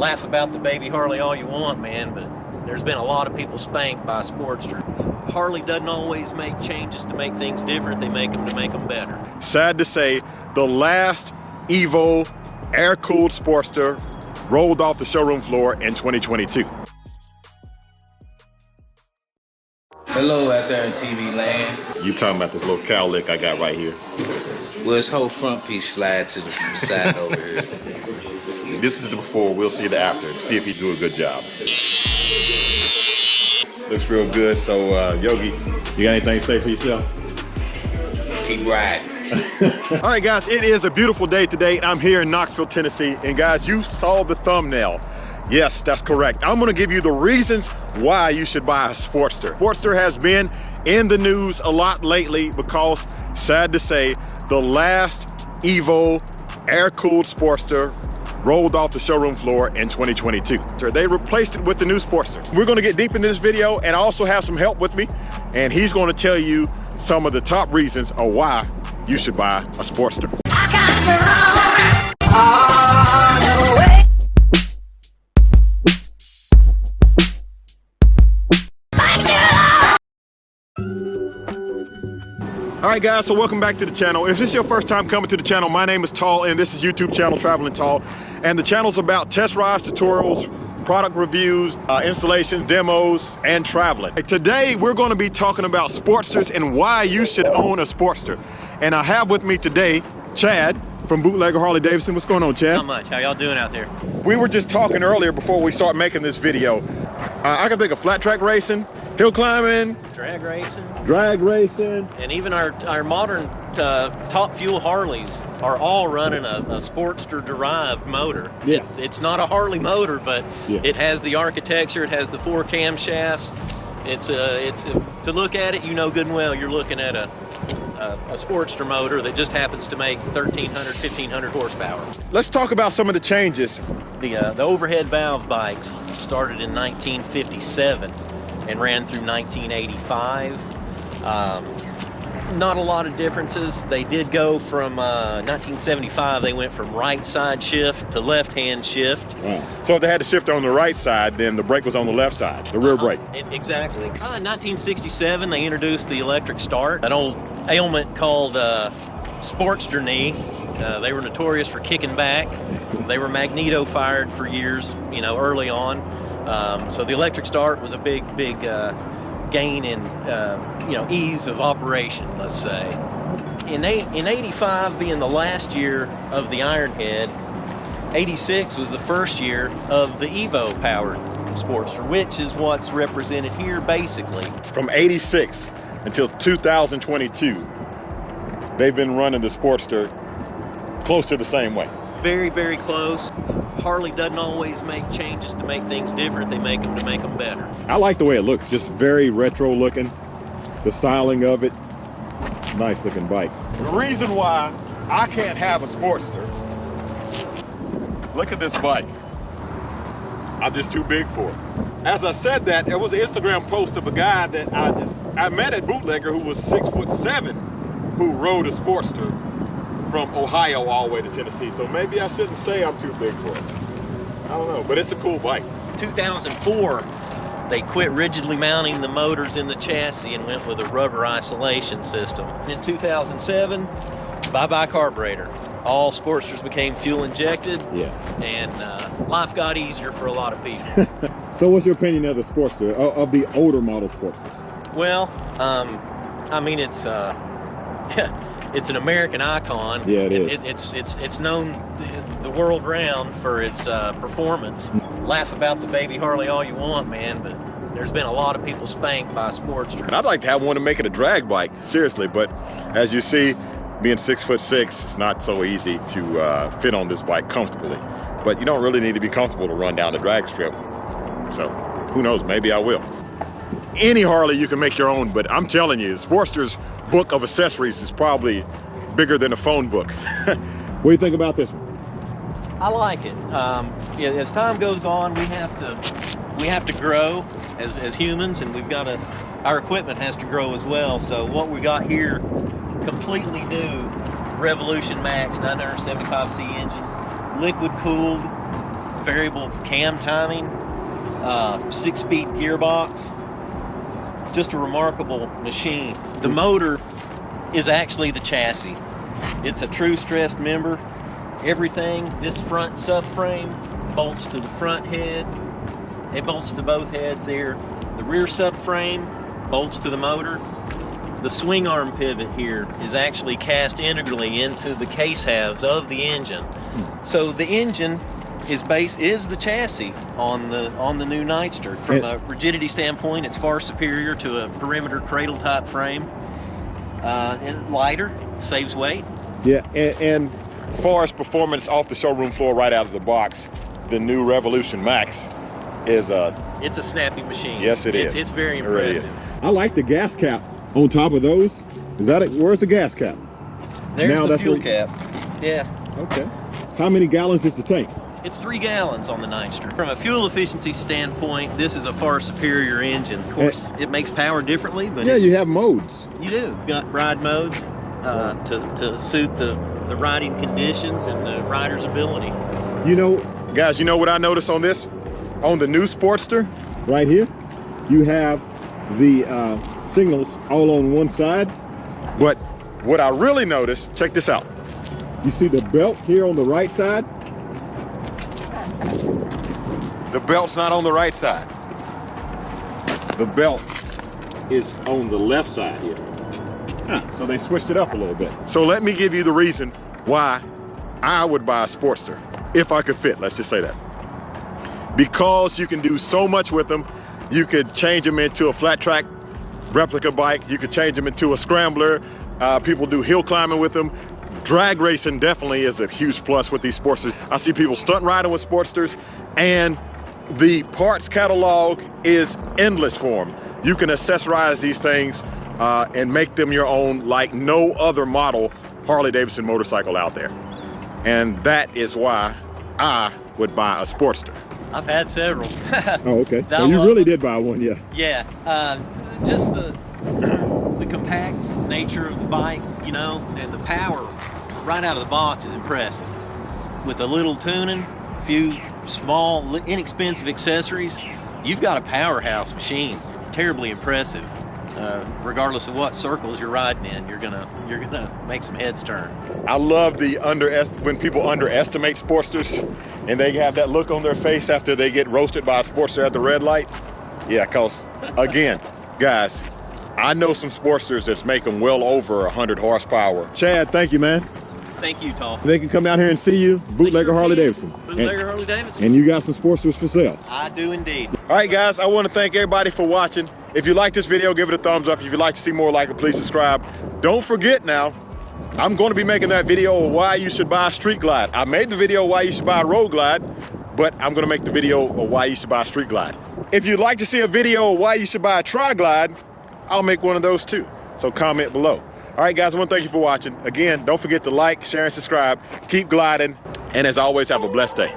Laugh about the baby Harley all you want, man, but there's been a lot of people spanked by Sportster. Harley doesn't always make changes to make things different. They make them to make them better. Sad to say, the last Evo air-cooled Sportster rolled off the showroom floor in 2022. Hello out there in TV land. You talking about this little cowlick I got right here. Well, his whole front piece slide to the side over here. This is the before, we'll see the after. See if he do a good job. Looks real good. So Yogi, you got anything to say for yourself? Keep riding. All right guys, it is a beautiful day today. I'm here in Knoxville, Tennessee. And guys, you saw the thumbnail. Yes, that's correct. I'm gonna give you the reasons why you should buy a Sportster. Sportster has been in the news a lot lately because, sad to say, the last Evo air-cooled Sportster rolled off the showroom floor in 2022. They replaced it with the new Sportster. We're gonna get deep into this video, and I also have some help with me, and he's gonna tell you some of the top reasons of why you should buy a Sportster. All right guys, so welcome back to the channel. If this is your first time coming to the channel, my name is Tall, and this is YouTube channel Traveling Tall. And the channel's about test rides, tutorials, product reviews, installations, demos, and traveling. Today, we're gonna be talking about Sportsters and why you should own a Sportster. And I have with me today, Chad from Bootlegger Harley-Davidson. What's going on, Chad? Not much. How y'all doing out there? We were just talking earlier before we start making this video. I can think of flat track racing, hill climbing, drag racing, and even our modern top fuel Harleys are all running a Sportster derived motor. Yes. It's not a Harley motor, but yeah, it has the architecture, it has the 4 camshafts. It's to look at it, you know good and well you're looking at a Sportster motor that just happens to make 1,300, 1,500 horsepower. Let's talk about some of the changes. The overhead valve bikes started in 1957 and ran through 1985. Not a lot of differences. They did go from 1975, they went from right side shift to left hand shift. Wow. So if they had to shift on the right side, then the brake was on the left side, the rear brake. Exactly. In 1967, they introduced the electric start, an old ailment called Sportster knee. They were notorious for kicking back. They were magneto fired for years, you know, early on. So the electric start was a big gain in you know, ease of operation, let's say. In 85 being the last year of the Ironhead, 86 was the first year of the Evo powered Sportster, which is what's represented here basically. From 86 until 2022, they've been running the Sportster close to the same way. Very, very close. Harley doesn't always make changes to make things different. They make them to make them better. I like the way it looks, just very retro looking. The styling of it, it's a nice looking bike. The reason why I can't have a Sportster, look at this bike. I'm just too big for it. As I said that, there was an Instagram post of a guy that I met at Bootlegger who was 6'7", who rode a Sportster from Ohio all the way to Tennessee. So maybe I shouldn't say I'm too big for it. I don't know, but it's a cool bike. 2004, they quit rigidly mounting the motors in the chassis and went with a rubber isolation system. In 2007, bye-bye carburetor. All Sportsters became fuel injected, yeah, and life got easier for a lot of people. So what's your opinion of the Sportster, of the older model Sportsters? Well, I mean, it's it's an American icon. Yeah, it is. It's known the world round for its performance. Laugh about the baby Harley all you want, man, but there's been a lot of people spanked by Sportster. And I'd like to have one to make it a drag bike, seriously, but as you see, being 6'6", it's not so easy to fit on this bike comfortably. But you don't really need to be comfortable to run down the drag strip. So who knows, maybe I will. Any Harley you can make your own, but I'm telling you, Sportster's book of accessories is probably bigger than a phone book. What do you think about this one? I like it. Yeah, as time goes on, we have to grow as humans, and our equipment has to grow as well. So what we got here, completely new Revolution Max 975C engine, liquid cooled, variable cam timing, 6-speed gearbox. Just a remarkable machine. The motor is actually the chassis. It's a true stressed member. Everything, this front subframe bolts to the front head. It bolts to both heads there. The rear subframe bolts to the motor. The swing arm pivot here is actually cast integrally into the case halves of the engine. So the engine is the chassis on the new Nightster. From a rigidity standpoint, it's far superior to a perimeter cradle type frame. And lighter, saves weight. Yeah, and as far as performance off the showroom floor right out of the box, the new Revolution Max is it's a snappy machine. Yes, it is. It's very It really impressive. I like the gas cap on top of those. Is that it? Where's the gas cap? There's Now the that's fuel where- cap. Yeah. Okay. How many gallons is the tank? It's 3 gallons on the Nightster. From a fuel efficiency standpoint, this is a far superior engine. Of course, it makes power differently, but Yeah, you have modes. you do. You've got ride modes to suit the riding conditions and the rider's ability. You know, guys, you know what I noticed on this? On the new Sportster, right here, you have the signals all on one side. But what I really noticed, check this out. You see the belt here on the right side? The belt's not on the right side. The belt is on the left side here. So they switched it up a little bit. So let me give you the reason why I would buy a Sportster, if I could fit, let's just say that. Because you can do so much with them. You could change them into a flat track replica bike. You could change them into a scrambler. People do hill climbing with them. Drag racing definitely is a huge plus with these Sportsters. I see people stunt riding with Sportsters, and the parts catalog is endless for them. You can accessorize these things and make them your own like no other model Harley-Davidson motorcycle out there. And that is why I would buy a Sportster. I've had several. Oh, okay. So you really did buy one, yeah. Yeah, just the compact nature of the bike, you know, and the power right out of the box is impressive. With a little tuning, a few small, inexpensive accessories, you've got a powerhouse machine. Terribly impressive. Regardless of what circles you're riding in, you're gonna make some heads turn. I love when people underestimate Sportsters and they have that look on their face after they get roasted by a Sportster at the red light. Yeah, cause again, guys, I know some Sportsters that's making well over 100 horsepower. Chad, thank you, man. Thank you, Tom. They can come down here and see you, Bootlegger Harley-Davidson. Bootlegger Harley-Davidson. And you got some Sportsters for sale. I do indeed. All right, guys, I want to thank everybody for watching. If you like this video, give it a thumbs up. If you'd like to see more like it, please subscribe. Don't forget now, I'm going to be making that video of why you should buy a Street Glide. I made the video why you should buy a Road Glide, but I'm going to make the video of why you should buy a Street Glide. If you'd like to see a video of why you should buy a Tri-Glide, I'll make one of those too. So comment below. All right, guys, I want to thank you for watching. Again, don't forget to like, share, and subscribe. Keep gliding. And as always, have a blessed day.